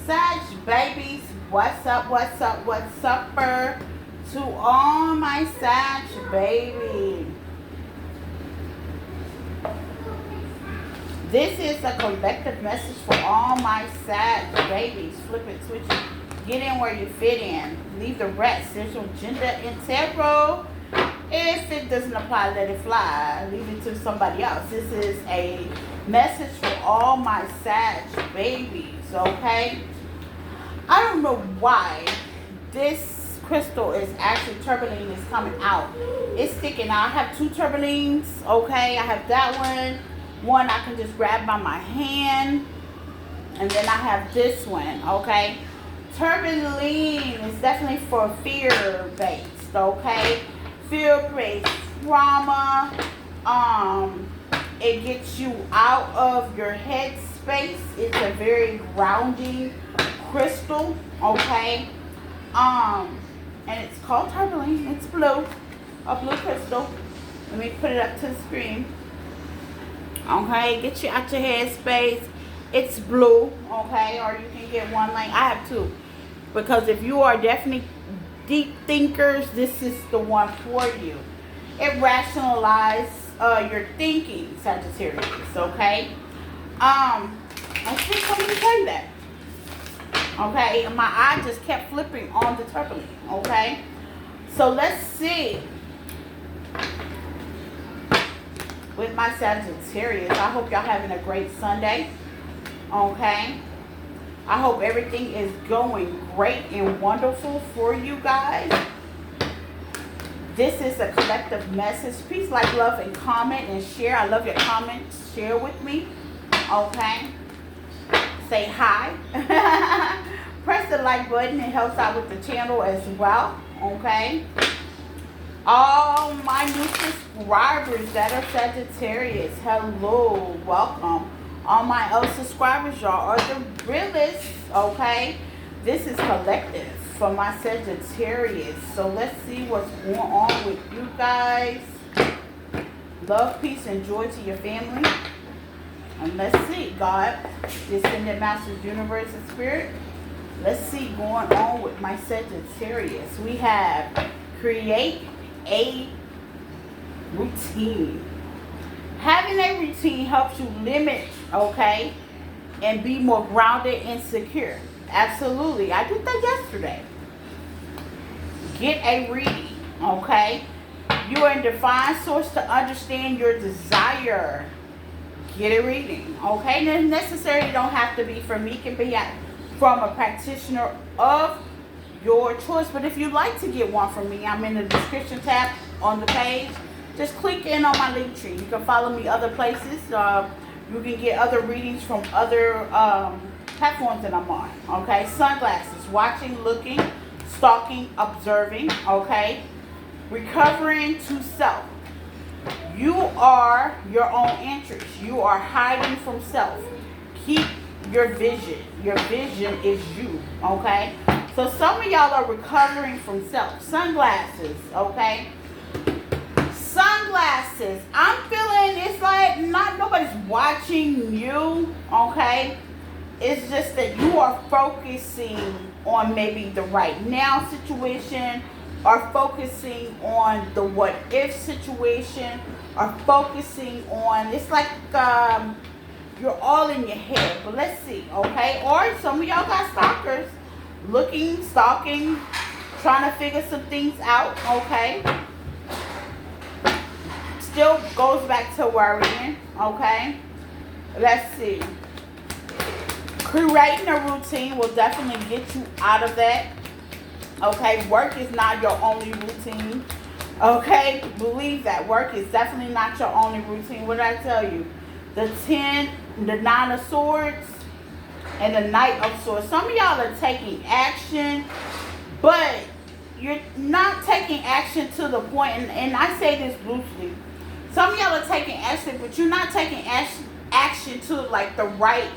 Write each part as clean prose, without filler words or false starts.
Sag babies, what's up, what's up, what's upper to all my Sag babies. This is a collective message for all my Sag babies. Flip it, switch it, get in where you fit in. Leave the rest. There's no gender integral. If it doesn't apply, let it fly. Leave it to somebody else. This is a message for all my Sag babies, okay? I don't know why this crystal is actually tourmaline is coming out. It's sticking out. I have two tourmalines, okay? I have that one. One I can just grab by my hand. And then I have this one, okay? Tourmaline is definitely for fear-based, okay? Fear-based trauma. It gets you out of your head space. It's a very grounding crystal, okay? And it's called tourmaline. It's blue, a blue crystal. Let me put it up to the screen. Okay, get you out your head space. It's blue, okay? Or you can get one like I have two, because if you are definitely deep thinkers, this is the one for you. It rationalizes your thinking, Sagittarius, okay? I think somebody say that. Okay, and my eye just kept flipping on the turbulence, okay? So let's see. With my Sagittarius, I hope y'all having a great Sunday, okay? I hope everything is going great and wonderful for you guys. This is a collective message. Peace, like, love, and comment and share. I love your comments. Share with me, okay? Say hi. Press the like button. It helps out with the channel as well, okay? All my new subscribers that are Sagittarius, hello, welcome. All my old subscribers, y'all are the realists, okay? This is collective for my Sagittarius. So let's see what's going on with you guys. Love, peace, and joy to your family. And let's see, God, Descendant Masters, Universe, and Spirit. Let's see going on with my Sagittarius. We have create a routine. Having a routine helps you limit, okay, and be more grounded and secure. Absolutely. I did that yesterday. Get a reading, okay? You are in divine source to understand your desire. Get a reading, okay? And necessarily don't have to be from me. It can be from a practitioner of your choice. But if you'd like to get one from me, I'm in the description tab on the page. Just click in on my link tree. You can follow me other places. You can get other readings from other platforms that I'm on. Okay, sunglasses, watching, looking, stalking, observing. Okay, recovering to self. You are your own interest. You are hiding from self. Keep your vision. Your vision is you. Okay, so some of y'all are recovering from self. Sunglasses. Okay. Sunglasses. I'm feeling it's like not nobody's watching you, okay? It's just that you are focusing on maybe the right now situation, or focusing on the what if situation, or focusing on, it's like you're all in your head. But let's see, okay? Or some of y'all got stalkers, looking, stalking, trying to figure some things out, okay? Still goes back to worrying, okay? Let's see. Creating a routine will definitely get you out of that, okay? Work is not your only routine, okay? Believe that. Work is definitely not your only routine. What did I tell you? The 9 of Swords, and the Knight of Swords. Some of y'all are taking action, but you're not taking action to the point, and I say this loosely. Some of y'all are taking action, but you're not taking action to like the right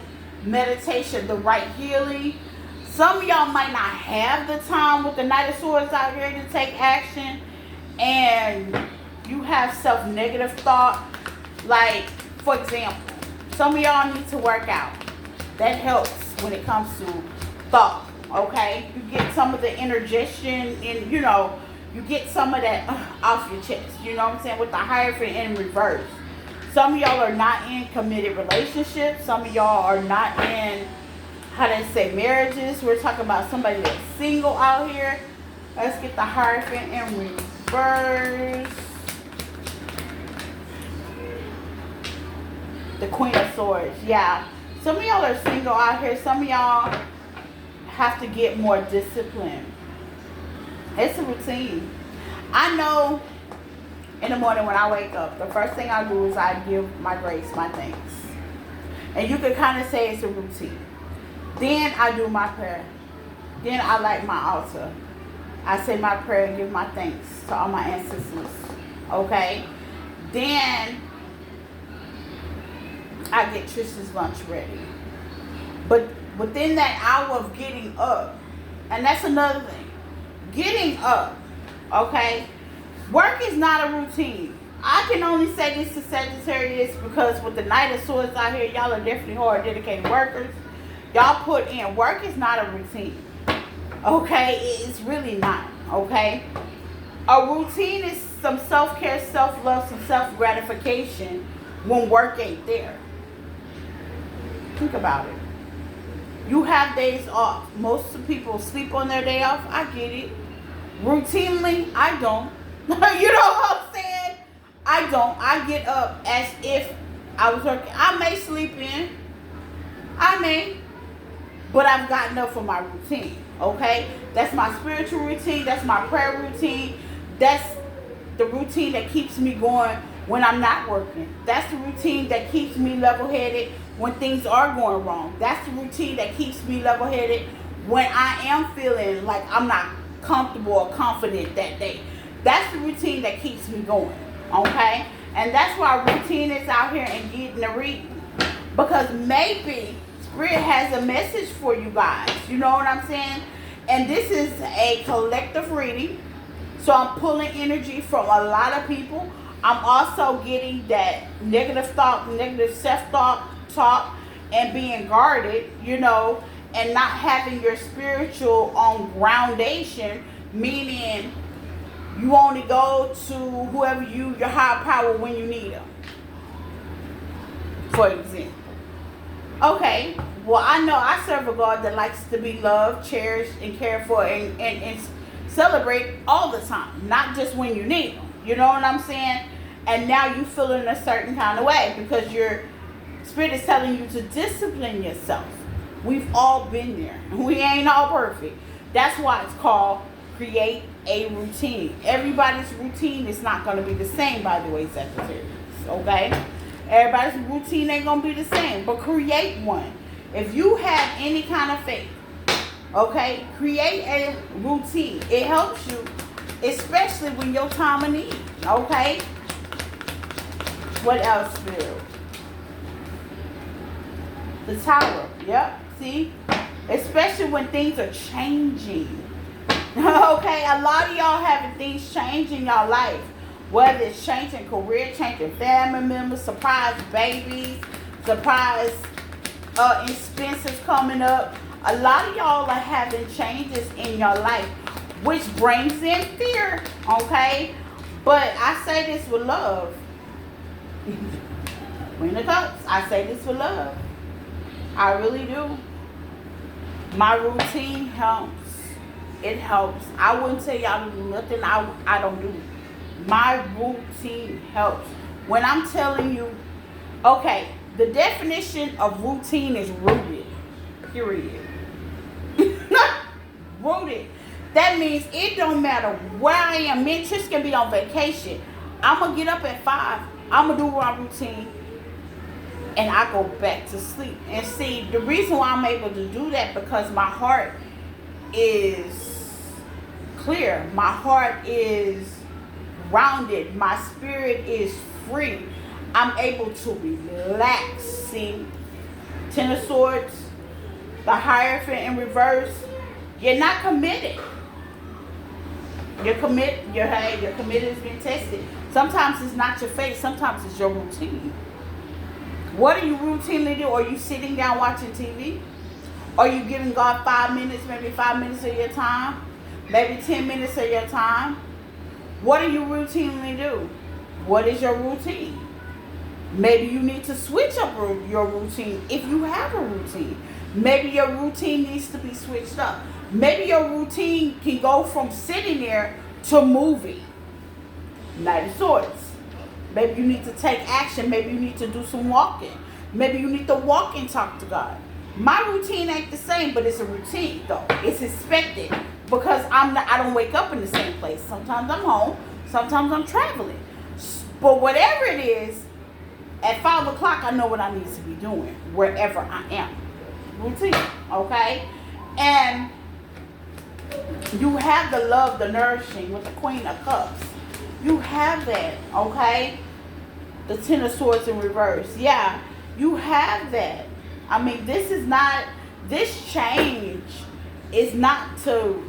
meditation, the right healing. Some of y'all might not have the time with the Knight of Swords out here to take action, and you have self-negative thought. Like, for example, some of y'all need to work out. That helps when it comes to thought, okay? You get some of the indigestion and, you know, you get some of that off your chest, you know what I'm saying, with the Hierophant in reverse. Some of y'all are not in committed relationships. Some of y'all are not in, how they say, marriages. We're talking about somebody that's single out here. Let's get the Hierophant in reverse. The Queen of Swords, yeah. Some of y'all are single out here. Some of y'all have to get more discipline. It's a routine. I know in the morning when I wake up, the first thing I do is I give my grace, my thanks. And you could kind of say it's a routine. Then I do my prayer. Then I light my altar. I say my prayer and give my thanks to all my ancestors. Okay? Then I get Trish's lunch ready. But within that hour of getting up, and that's another thing, getting up, okay? Work is not a routine. I can only say this to Sagittarius because with the Knight of Swords out here, y'all are definitely hard, dedicated workers. Y'all put in. Work is not a routine, okay? It's really not, okay? A routine is some self-care, self-love, some self-gratification when work ain't there. Think about it. You have days off. Most people sleep on their day off. I get it. Routinely, I don't. You know what I'm saying? I don't. I get up as if I was working. I may sleep in. I may. But I've gotten up for my routine. Okay? That's my spiritual routine. That's my prayer routine. That's the routine that keeps me going when I'm not working. That's the routine that keeps me level-headed when things are going wrong. That's the routine that keeps me level-headed when I am feeling like I'm not comfortable or confident that day. That's the routine that keeps me going, okay? And that's why routine is out here and getting the reading. Because maybe Spirit has a message for you guys. You know what I'm saying? And this is a collective reading. So I'm pulling energy from a lot of people. I'm also getting that negative thought, negative self-talk, and being guarded, you know, and not having your spiritual groundation, meaning you only go to whoever your higher power when you need them, for example. Okay, well, I know I serve a God that likes to be loved, cherished, and cared for, and celebrate all the time, not just when you need them. You know what I'm saying? And now you feel in a certain kind of way because your Spirit is telling you to discipline yourself. We've all been there. We ain't all perfect. That's why it's called create a routine. Everybody's routine is not going to be the same, by the way, Sagittarius. Okay? Everybody's routine ain't going to be the same. But create one. If you have any kind of faith, okay, create a routine. It helps you, especially when your time of need. Okay? What else, Spirit? The Tower. Yep. See? Especially when things are changing. Okay? A lot of y'all having things change in your life. Whether it's changing career, changing family members, surprise babies, surprise expenses coming up. A lot of y'all are having changes in your life, which brings in fear. Okay? But I say this with love. Queen of Cups. I say this with love. I really do. My routine helps. It helps. I wouldn't tell y'all to do nothing I don't do. My routine helps. When I'm telling you, okay, the definition of routine is rooted. Period. Rooted. That means it don't matter where I am. Me and Trish can be on vacation. I'm going to get up at 5. I'm going to do my routine. And I go back to sleep. And see, the reason why I'm able to do that because my heart is clear. My heart is grounded. My spirit is free. I'm able to relax. See, Ten of Swords, the Hierophant in reverse. You're not committed. Your commitment is being tested. Sometimes it's not your faith. Sometimes it's your routine. What do you routinely do? Are you sitting down watching TV? Are you giving God 5 minutes, maybe 5 minutes of your time? Maybe 10 minutes of your time? What do you routinely do? What is your routine? Maybe you need to switch up your routine if you have a routine. Maybe your routine needs to be switched up. Maybe your routine can go from sitting there to moving. Knight of Swords. Maybe you need to take action. Maybe you need to do some walking. Maybe you need to walk and talk to God. My routine ain't the same, but it's a routine though. It's expected because I don't wake up in the same place. Sometimes I'm home. Sometimes I'm traveling. But whatever it is, at 5 o'clock I know what I need to be doing wherever I am. Routine, okay? And you have the love, the nourishing with the Queen of Cups. You have that, okay? The Ten of Swords in reverse. Yeah, you have that. I mean, this change is not to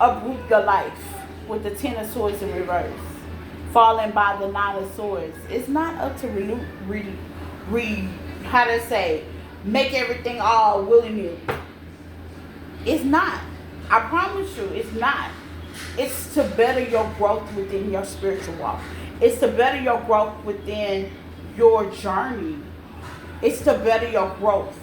uproot your life with the Ten of Swords in reverse. Falling by the Nine of Swords. It's not up to make everything all willy-nilly. It's not. I promise you, it's not. It's to better your growth within your spiritual walk. It's to better your growth within your journey. It's to better your growth.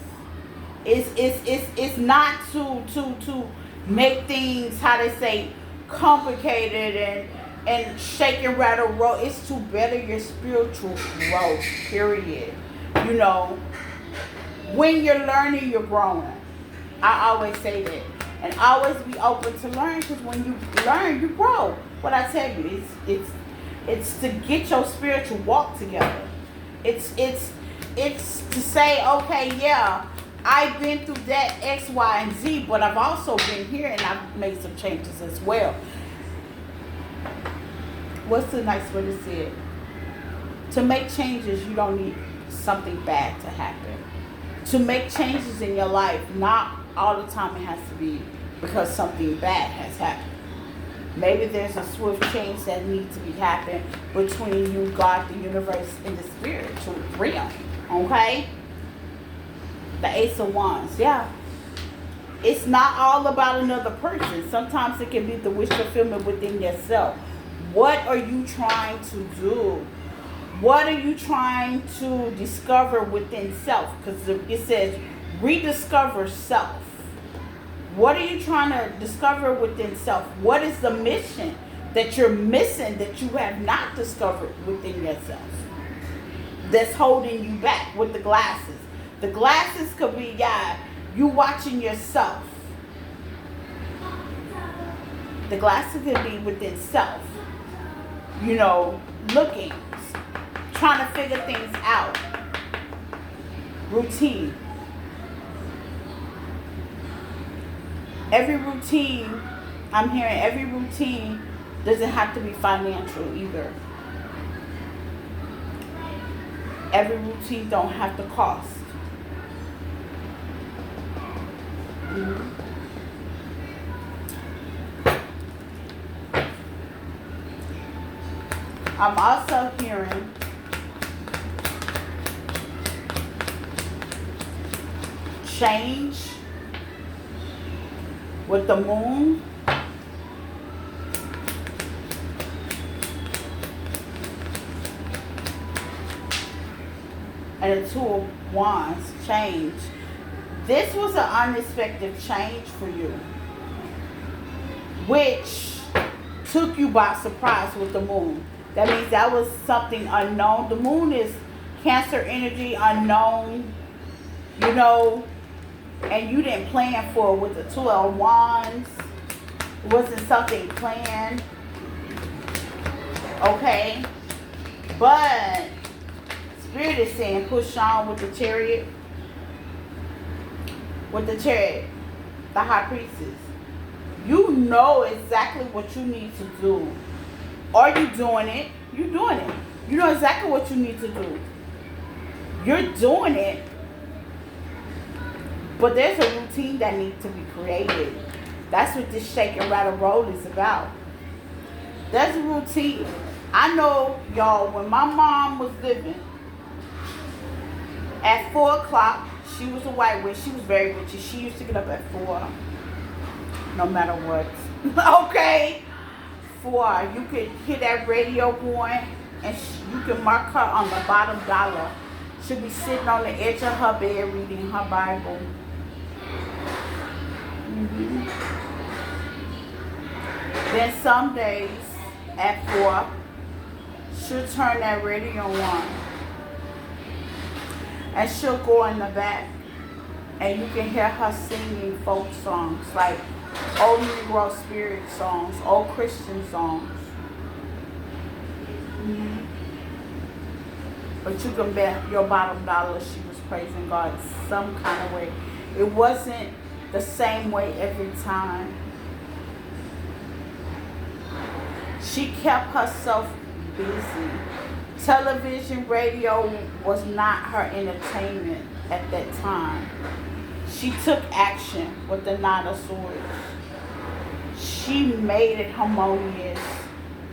It's not to make things, how they say, complicated and shake and rattle roll. It's to better your spiritual growth, period. You know, when you're learning, you're growing. I always say that. And always be open to learn, because when you learn, you grow. What I tell you, it's to get your spiritual walk together. It's to say, okay, yeah, I've been through that X, Y, and Z, but I've also been here and I've made some changes as well. What's the next word it said? To make changes, you don't need something bad to happen. To make changes in your life, not all the time it has to be because something bad has happened. Maybe there's a swift change that needs to be happening between you, God, the universe, and the spiritual realm. Okay? The Ace of Wands. Yeah. It's not all about another person. Sometimes it can be the wish fulfillment within yourself. What are you trying to do? What are you trying to discover within self? Because it says rediscover self. What are you trying to discover within self? What is the mission that you're missing that you have not discovered within yourself? That's holding you back with the glasses. The glasses could be, you watching yourself. The glasses could be within self. You know, looking, trying to figure things out. Routine. Every routine, I'm hearing every routine doesn't have to be financial either. Every routine don't have to cost. Mm-hmm. I'm also hearing change with the moon. And the Two of Wands, change. This was an unexpected change for you, which took you by surprise with the moon. That means that was something unknown. The moon is Cancer energy, unknown, you know, and you didn't plan for it with the Two of Wands. It wasn't something planned. Okay? But Spirit is saying push on with the Chariot. With the Chariot, the High Priestess. You know exactly what you need to do. Are you doing it? You're doing it. You know exactly what you need to do. You're doing it. But there's a routine that needs to be created. That's what this shake and rattle roll is about. There's a routine. I know, y'all, when my mom was living, at 4 o'clock, She was a white witch. She was very witchy. She used to get up at 4, no matter what. Okay? 4. You could hear that radio going, and you can mark her on the bottom dollar. She'll be sitting on the edge of her bed reading her Bible. Then some days at 4, she'll turn that radio on. And she'll go in the back, and you can hear her singing folk songs, like old Negro spirit songs, old Christian songs. But you can bet your bottom dollar she was praising God some kind of way. It wasn't the same way every time. She kept herself busy. Television, radio was not her entertainment at that time. She took action with the 9 of Swords. She made it harmonious.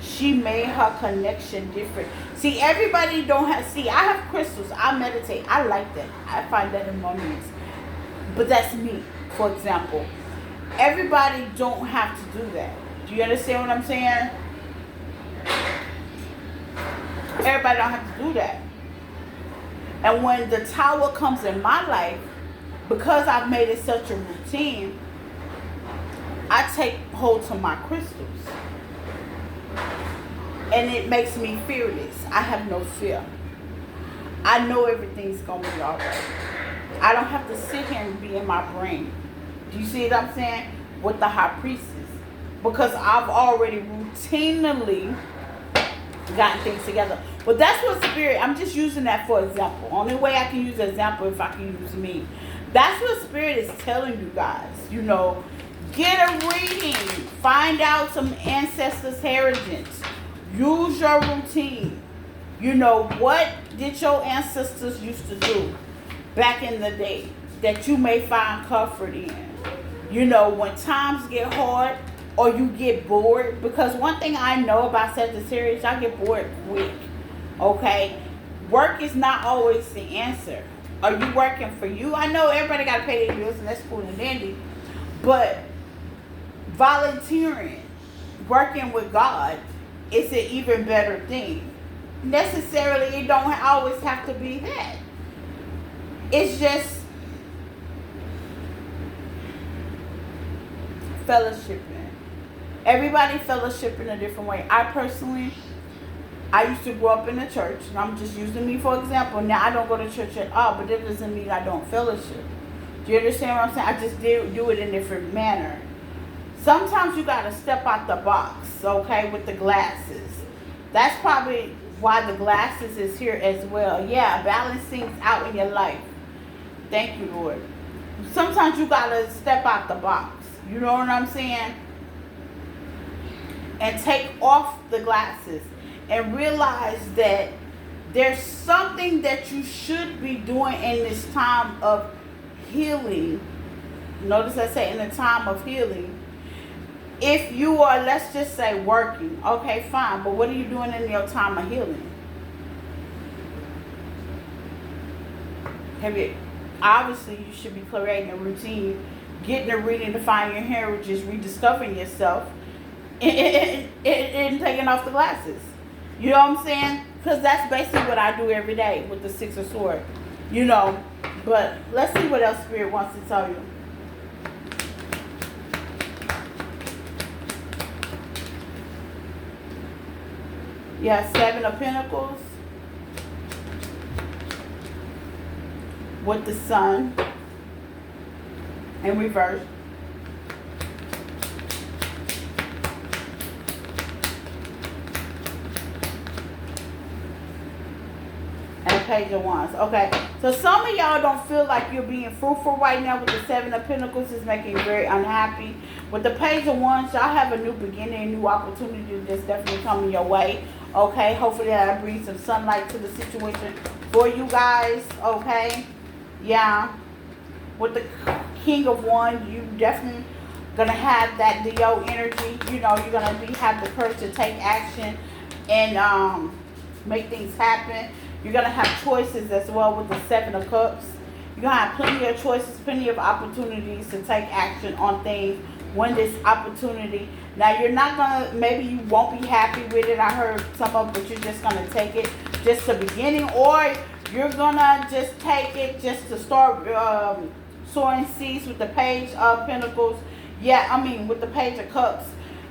She made her connection different. See, everybody don't have, see, I have crystals. I meditate. I like that. I find that harmonious. But that's me, for example. Everybody don't have to do that. Do you understand what I'm saying? Everybody don't have to do that. And when the tower comes in my life, because I've made it such a routine, I take hold to my crystals. And it makes me fearless. I have no fear. I know everything's going to be all right. I don't have to sit here and be in my brain. Do you see what I'm saying? With the high priestess. Because I've already routinely gotten things together. But that's what spirit, I'm just using that for example. Only way I can use an example if I can use me. That's what spirit is telling you guys. You know, get a reading. Find out some ancestors' heritage. Use your routine. You know, what did your ancestors used to do back in the day that you may find comfort in? You know, when times get hard or you get bored. Because one thing I know about Sagittarius, I get bored quick. Okay? Work is not always the answer. Are you working for you? I know everybody got to pay their bills and that's cool and dandy. But volunteering, working with God, is an even better thing. Necessarily, it don't always have to be that. It's just fellowshipping. Everybody fellowship in a different way. I personally, I used to grow up in the church, and I'm just using me for example. Now I don't go to church at all, but that doesn't mean I don't fellowship. Do you understand what I'm saying? I just do it in a different manner. Sometimes you got to step out the box, okay, with the glasses. That's probably why the glasses is here as well. Yeah, balance things out in your life. Thank you, Lord. Sometimes you got to step out the box. You know what I'm saying? And take off the glasses and realize that there's something that you should be doing in this time of healing. Notice I say in the time of healing. If you are, let's just say, working, okay, fine, but what are you doing in your time of healing? Obviously, you should be creating a routine, getting a reading to find your heritage, rediscovering yourself, and taking off the glasses. You know what I'm saying? Because that's basically what I do every day with the 6 of Swords. You know, but let's see what else Spirit wants to tell you. Yeah, 7 of Pentacles with the Sun in reverse. And Page of Wands. Okay, so some of y'all don't feel like you're being fruitful right now with the 7 of Pentacles. It's making you very unhappy. With the Page of Wands, y'all have a new beginning, a new opportunity that's definitely coming your way. Okay, hopefully that'll bring some sunlight to the situation for you guys. Okay, yeah. With the King of Wands, you definitely gonna have that Leo energy. You know, you're gonna have the courage to take action and make things happen. You're gonna have choices as well with the 7 of Cups. You're going to have plenty of choices, plenty of opportunities to take action on things when this opportunity. Now, you're not going to, maybe you won't be happy with it. I heard some of it, but you're just going to take it just the beginning. Or you're going to just take it just to start sowing seeds with the Page of Pentacles. Yeah, I mean, with the Page of Cups.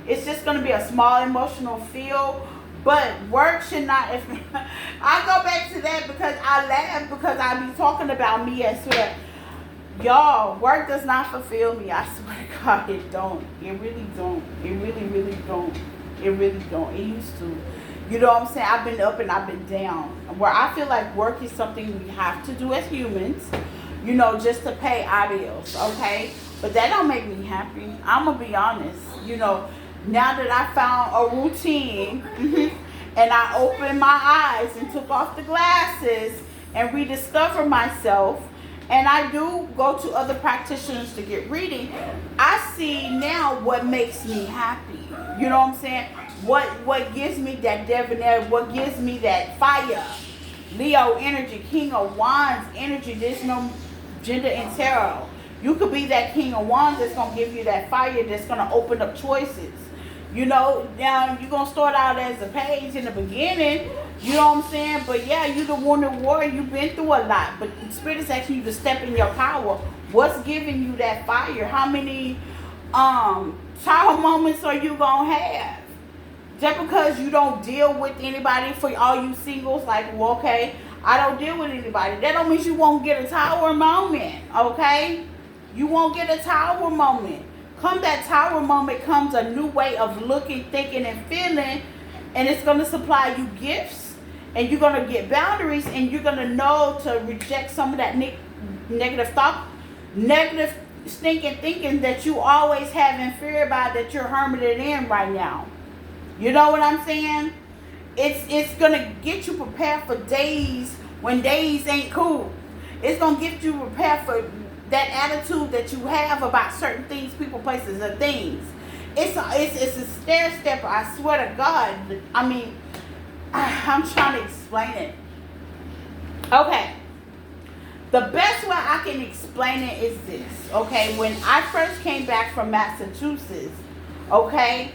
It's just going to be a small emotional feel. But work should not, I go back to that because I laugh because I be talking about me as well. Y'all, work does not fulfill me. I swear to God, it don't. It really don't. It really, really don't. It really don't. It used to. You know what I'm saying? I've been up and I've been down. Where I feel like work is something we have to do as humans, you know, just to pay our bills, okay? But that don't make me happy. I'm going to be honest, you know. Now that I found a routine and I opened my eyes and took off the glasses and rediscovered myself, and I do go to other practitioners to get reading, I see now what makes me happy. You know what I'm saying? What gives me that debonair, what gives me that fire. Leo energy, King of Wands energy. There's no gender in tarot. You could be that King of Wands that's going to give you that fire, that's going to open up choices. You know, now you're going to start out as a page in the beginning, you know what I'm saying? But yeah, you're the wounded warrior, you've been through a lot. But Spirit is asking you to step in your power. What's giving you that fire? How many tower moments are you going to have? Just because you don't deal with anybody, for all you singles, like, well, okay, I don't deal with anybody. That don't mean you won't get a tower moment, okay? You won't get a tower moment. Come that tower moment comes a new way of looking, thinking, and feeling, and it's going to supply you gifts, and you're going to get boundaries, and you're going to know to reject some of that negative thought, negative stinking thinking that you always have in fear about, that you're hermited in right now. You know what I'm saying? It's going to get you prepared for days when days ain't cool. It's going to get you prepared for that attitude that you have about certain things, people, places, and things. It's a stair stepper. I swear to God. I mean, I'm trying to explain it. Okay. The best way I can explain it is this. Okay. When I first came back from Massachusetts, okay,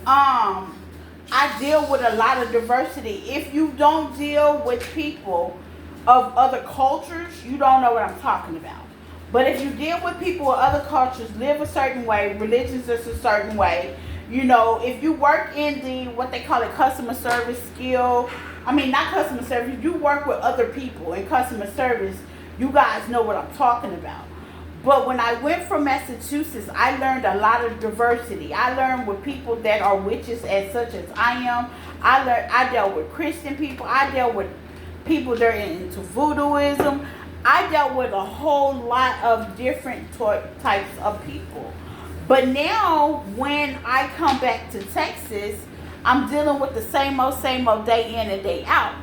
I deal with a lot of diversity. If you don't deal with people of other cultures, you don't know what I'm talking about. But if you deal with people of other cultures, live a certain way, religions is a certain way, you know, if you work in the, what they call it, customer service skill, I mean, not customer service, you work with other people in customer service, you guys know what I'm talking about. But when I went from Massachusetts, I learned a lot of diversity. I learned with people that are witches as such as I am. I dealt with Christian people. I dealt with people that are into voodooism. I dealt with a whole lot of different types of people. But now, when I come back to Texas, I'm dealing with the same old day in and day out.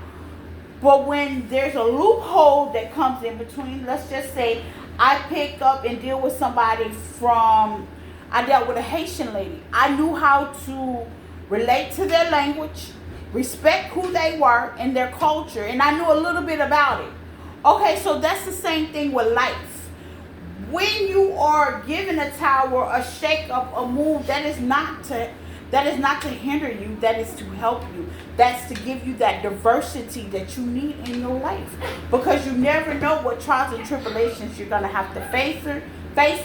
But when there's a loophole that comes in between, let's just say I pick up and deal with somebody from, I dealt with a Haitian lady. I knew how to relate to their language, respect who they were and their culture, and I knew a little bit about it. Okay, so that's the same thing with life. When you are given a tower, a shake up, a move, that is not to hinder you, that is to help you. That's to give you that diversity that you need in your life. Because you never know what trials and tribulations you're going to have to face,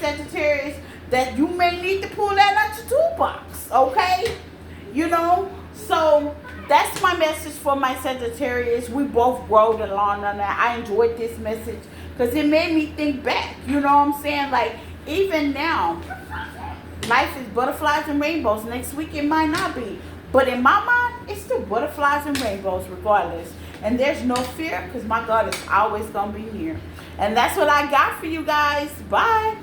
Sagittarius, that you may need to pull that out your toolbox, okay? You know, so that's my message for my Sagittarius. We both rode along on that. I enjoyed this message because it made me think back. You know what I'm saying? Like, even now, life is butterflies and rainbows. Next week it might not be. But in my mind, it's still butterflies and rainbows regardless. And there's no fear because my God is always going to be here. And that's what I got for you guys. Bye.